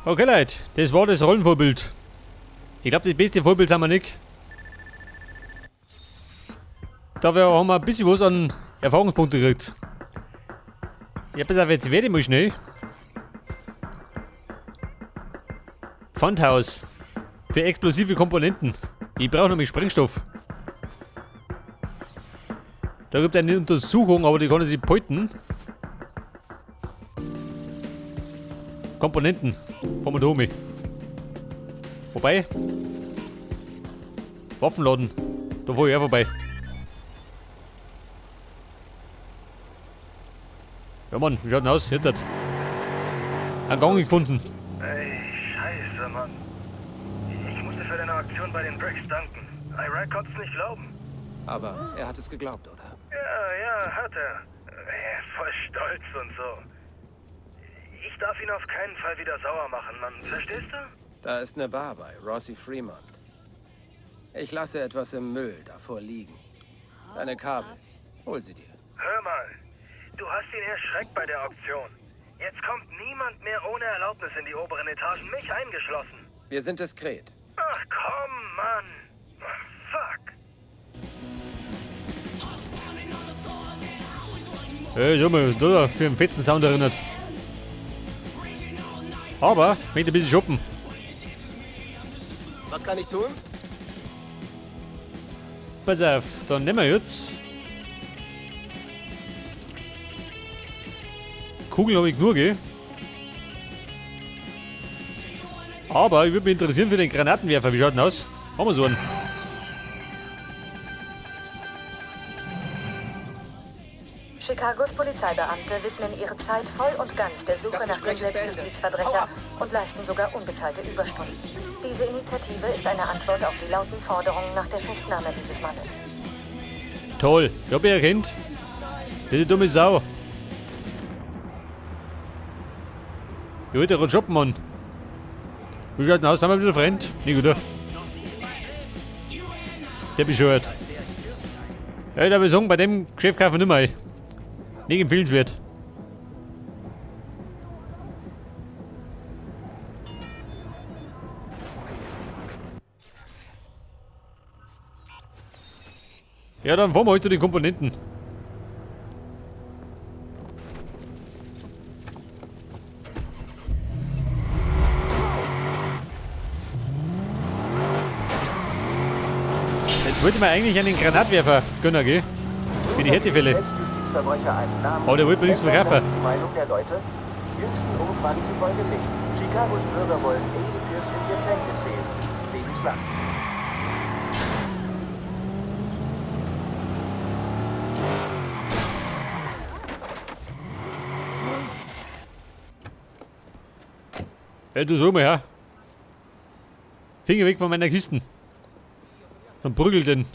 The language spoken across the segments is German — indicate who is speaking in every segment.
Speaker 1: Okay, Leute, das war das Rollenvorbild. Ich glaube, das beste Vorbild sind wir nicht. Da haben wir ein bisschen was an Erfahrungspunkte gekriegt. Ich hab gesagt, jetzt werde ich mal schnell. Pfandhaus. Für explosive Komponenten. Ich brauche nämlich Sprengstoff. Da gibt es eine Untersuchung, aber die kann ich nicht behalten. Komponenten. Fahren wir da um. Wobei. Waffenladen. Da fahr ich auch vorbei. Ja Mann, wie schaut denn aus? Jetzt hat einen Gang gefunden.
Speaker 2: Ey, scheiße, Mann. Ich musste für deine Aktion bei den Bricks danken. Iraq konnte es nicht glauben.
Speaker 3: Aber er hat es geglaubt, oder?
Speaker 2: Ja, hat er. Er ist voll stolz und so. Ich darf ihn auf keinen Fall wieder sauer machen, Mann. Verstehst du?
Speaker 3: Da ist eine Bar bei Rossi Fremont. Ich lasse etwas im Müll davor liegen. Deine Kabel. Hol sie dir.
Speaker 2: Hör mal. Du hast ihn erschreckt bei der Auktion. Jetzt kommt niemand mehr ohne Erlaubnis in die oberen Etagen, mich eingeschlossen.
Speaker 3: Wir sind diskret.
Speaker 2: Ach komm, Mann. Ach, fuck.
Speaker 1: Hey, schau mal, da für einen fetzen Sound erinnert. Aber, ich möchte ein bisschen shoppen.
Speaker 4: Was kann ich tun?
Speaker 1: Pass auf, dann nehmen wir jetzt. Kugeln habe ich genug, gell? Aber ich würde mich interessieren für den Granatenwerfer. Wie schaut denn aus? Haben wir so einen?
Speaker 5: Chicagos Polizeibeamte widmen ihre Zeit voll und ganz der Suche nach dem Selbstjustizverbrecher und leisten sogar unbezahlte Überstunden. Diese Initiative ist eine Antwort auf die lauten Forderungen nach der Festnahme dieses Mannes.
Speaker 1: Toll, ich hab ihn erkannt. Diese dumme Sau. Ich wollte gerade shoppen, Mann. Wie schaut denn aus? Haben wir wieder Freund? Nicht, oder? Der bescheuert. Ja, ich darf sagen, bei dem Geschäft kaufen wir nicht mehr ein. Nicht empfehlenswert. Ja, dann fahren wir heute die Komponenten. Jetzt wollte man eigentlich einen Granatwerfer gönnen, gell? Für die Härtefälle. Aber der wollte mir nichts verkaufen.
Speaker 6: Die Meinung der Leute? Jüngsten Umfragen zufolge nicht. Chicagos Bürger wollen Amy Pierce im Gefängnis sehen. Lebenslang.
Speaker 1: Ja, du sag mal, ja. Finger weg von meiner Kisten. Dann prügel den.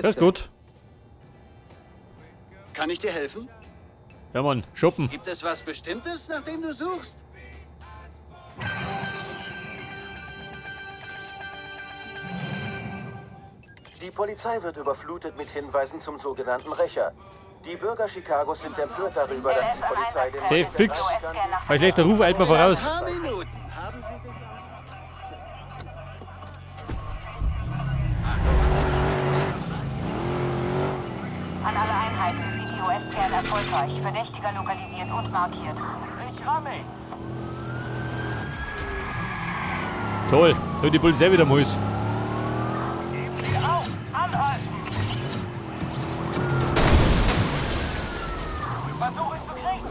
Speaker 1: Das ist gut.
Speaker 4: Kann ich dir helfen?
Speaker 1: Ja, Mann, shoppen.
Speaker 4: Gibt es was Bestimmtes, nach dem du suchst?
Speaker 6: Die Polizei wird überflutet mit Hinweisen zum sogenannten Rächer. Die Bürger Chicagos sind empört darüber, dass die Polizei den...
Speaker 1: Hey, fix. Bei schlechter Ruf eilt man voraus.
Speaker 4: Ein paar Minuten. Haben Sie gesagt?
Speaker 5: An alle Einheiten, CTOS-Kern erfolgreich, Verdächtiger lokalisiert und markiert. Ich ramme!
Speaker 1: Toll, hört die Polizei wieder muss.
Speaker 5: Geben Sie auf! Anhalten! Versuch ihn zu kriegen!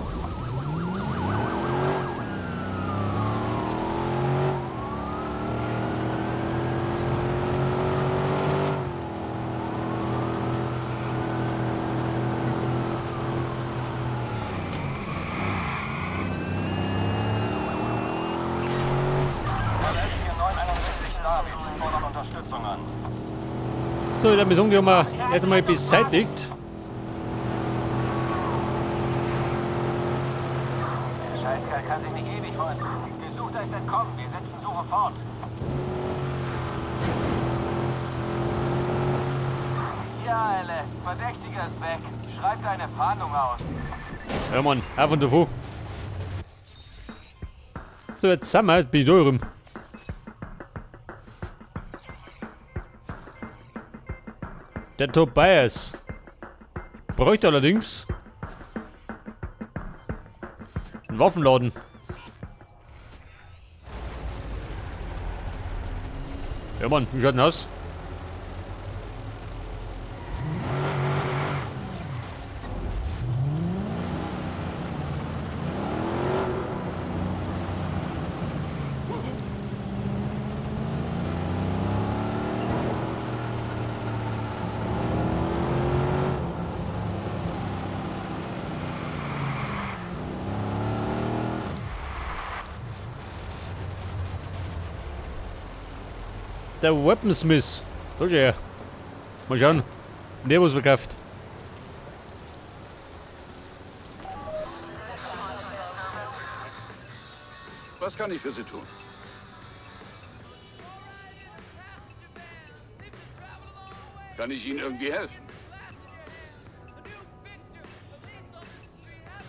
Speaker 1: So, der Mission, die haben wir erst einmal beseitigt.
Speaker 5: Der Scheißkerl kann sich nicht ewig freuen. Gesuchter ist entkommen. Wir setzen Suche fort. Ja, Elle. Verdächtiger ist weg. Schreib deine Fahndung aus.
Speaker 1: Ja, Mann. Auf und davon. So, jetzt sind wir, jetzt bin ich da rum. Der Tobias. Bräuchte allerdings einen Waffenladen. Ja Mann, wie schaut denn aus? Der Weaponsmith. So ist er. Mal schauen. Der was verkauft.
Speaker 7: Was kann ich für Sie tun? Kann ich Ihnen irgendwie helfen?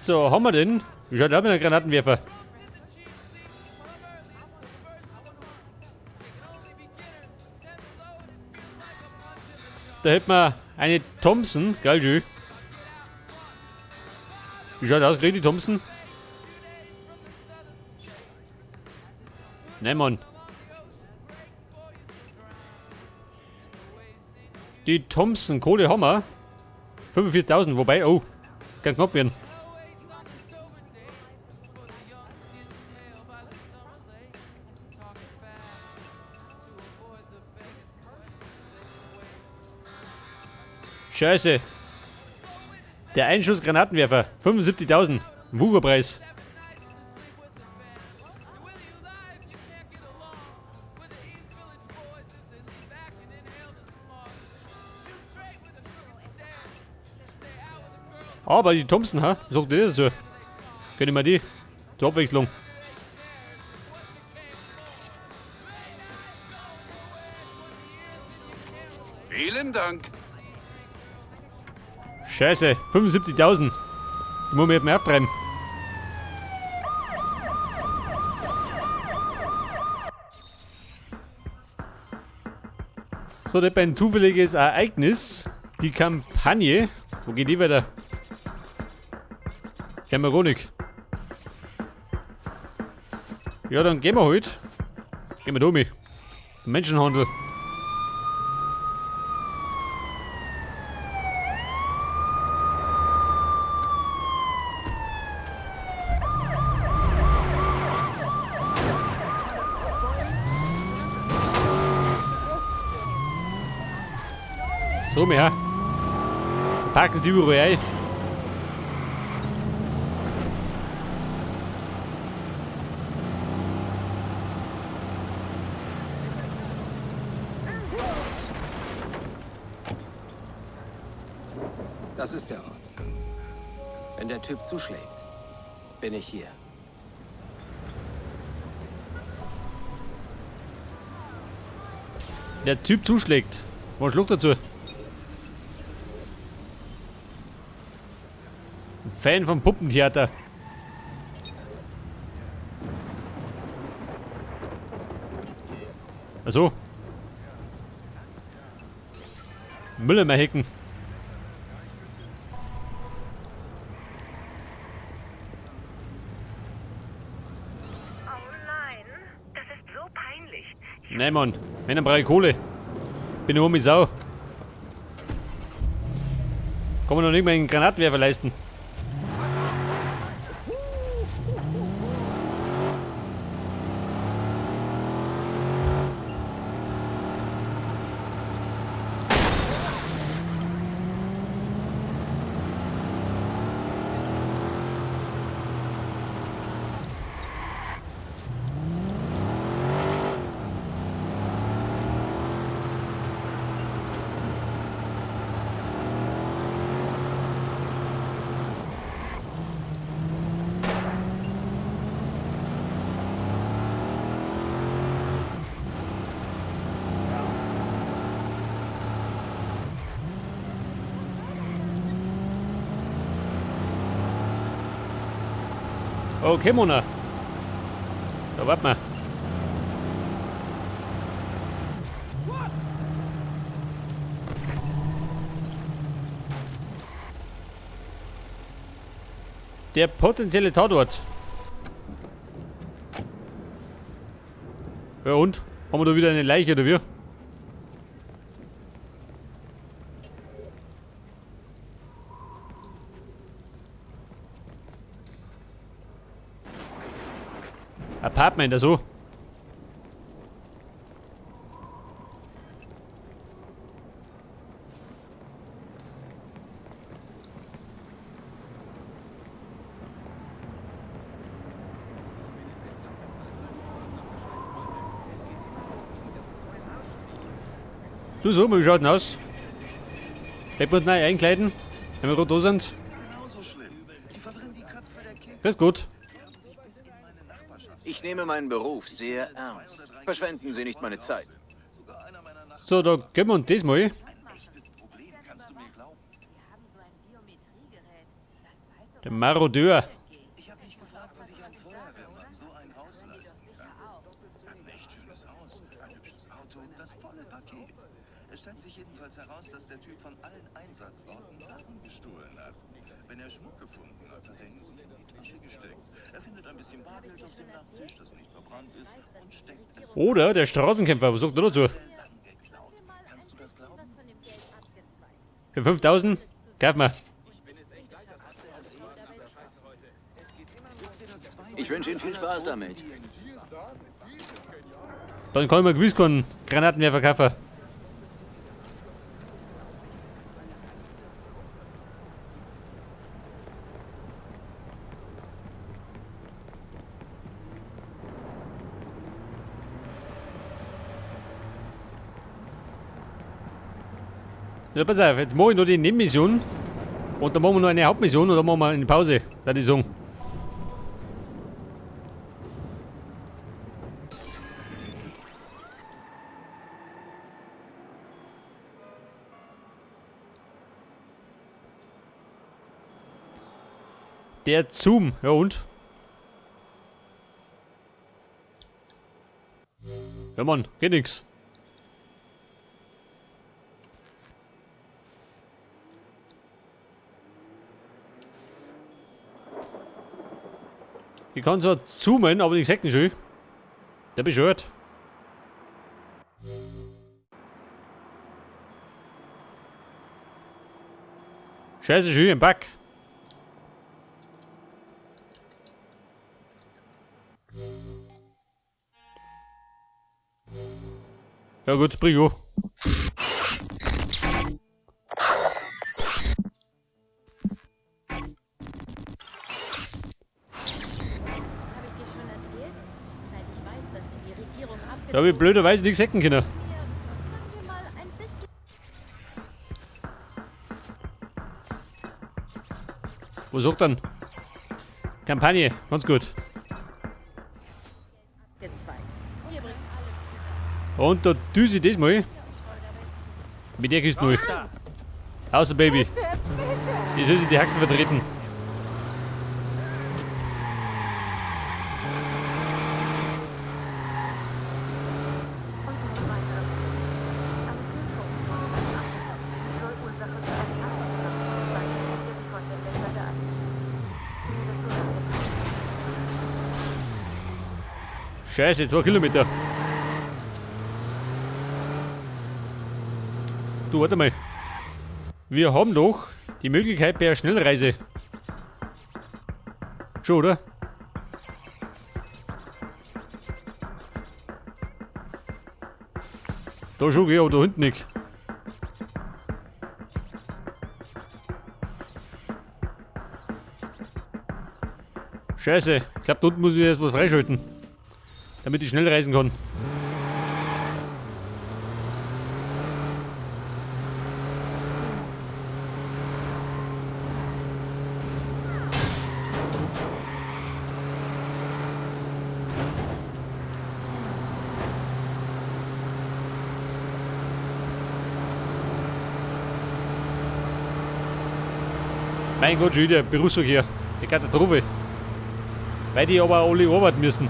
Speaker 1: So, haben wir den? Wie schaut aus mit einem Granatenwerfer? Da hätten wir eine Thompson. Geil, schön. Wie schaut aus, kriegt die Thompson? Nein, Mann. Die Thompson Kohle haben wir. 45.000, wobei, oh, kann knapp werden. Scheiße. Der Einschuss Granatenwerfer. 75.000. Wucherpreis. Aber die Thompson, ha? Sagt ihr dazu? Können wir die? Zur Abwechslung.
Speaker 7: Vielen Dank.
Speaker 1: Scheiße, 75.000. Die muss man eben auftreiben. So, das ist ein zufälliges Ereignis. Die Kampagne. Wo geht die weiter? Kämmeronik. Ja, dann gehen wir halt. Gehen wir da mit. Menschenhandel. So, mehr. Packen Sie überall ein.
Speaker 3: Das ist der Ort. Wenn der Typ zuschlägt, bin ich hier.
Speaker 1: Der Typ zuschlägt. Mal Schluck dazu. Ein Fan vom Puppentheater. Also. Mülleimer Hecken. Nein, Mann. Wenn, dann brauche ich Kohle. Bin nur wie Sau. Kann man noch nicht mal einen Granatwerfer leisten. Okay, Mona. Da warte mal. Der potenzielle Tatort. Ja und? Haben wir da wieder eine Leiche oder wie? Apartment, also. Du so, wie schaut denn aus? Hätten wir uns neu einkleiden, wenn wir gerade da sind?
Speaker 4: Genauso schlimm. Die verwirren die Köpfe der Kinder.
Speaker 1: Das ist gut.
Speaker 8: Ich nehme meinen Beruf sehr ernst. Verschwenden Sie nicht meine Zeit.
Speaker 1: So, da geben wir uns das mal. Der Marodeur.
Speaker 4: Ich habe mich gefragt, was ich ein Feuerwehrmann so ein Haus lassen kann. Hat ein echt schönes Haus, ein hübsches Auto, das volle Paket. Es stellt sich jedenfalls heraus, dass der Typ von allen Einsatzorten Sachen gestohlen hat. Wenn er Schmuck gefunden hat, hat er ihn so in die Tasche gesteckt. Er findet ein bisschen Bargeld auf dem Nachttisch, das nicht verbrannt ist, und steckt es
Speaker 1: Oder der Straßenkämpfer, was sagt er dazu?
Speaker 4: lang geklaut. Kannst du das glauben?
Speaker 1: Für 5000? Kauf mal.
Speaker 8: Ich wünsche Ihnen viel Spaß damit.
Speaker 1: Dann kann ich mir gewiss keinen Granatenwerfer kaufen. Ja, pass auf, jetzt mache ich noch die Nebenmission. Und dann machen wir noch eine Hauptmission und dann machen wir eine Pause, würde ich sagen. Der Zoom, ja und? Ja Mann, geht nix. Ich kann zwar zoomen, aber nicht hacken schön. Der bescheuert. Scheiße schön im Back. Ja gut, Brio. Da habe ich blöderweise nichts hacken können. Was sagt dann? Kampagne, ganz gut. Und da düse ich das mal. Mit der Kiste null. Außer Baby. Die soll sich die Haxen vertreten. Scheiße, 2 Kilometer. Du, warte mal. Wir haben doch die Möglichkeit per Schnellreise. Schon, oder? Da schon, gell, aber da hinten nicht. Scheiße, ich glaube, da unten muss ich erst was freischalten. Damit ich schnell reisen kann. Mein Gott, schon wieder Berufsverkehr. Die Katastrophe. Weil die aber alle arbeiten müssen.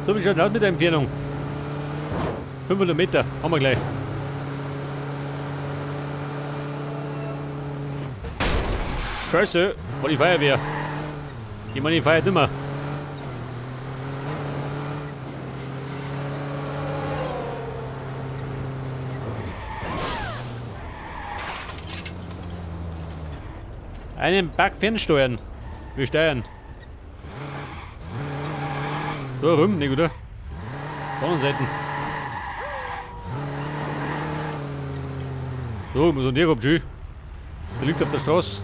Speaker 1: So, wie schaut es aus mit der Entfernung? 500 Meter, haben wir gleich. Scheiße, war die Feuerwehr. Ich meine, die feiert immer. Einen Berg fernsteuern. Wir steuern. So rum, nicht oder? Anderen Seiten. So, muss an dir kommen, der liegt auf der Straße.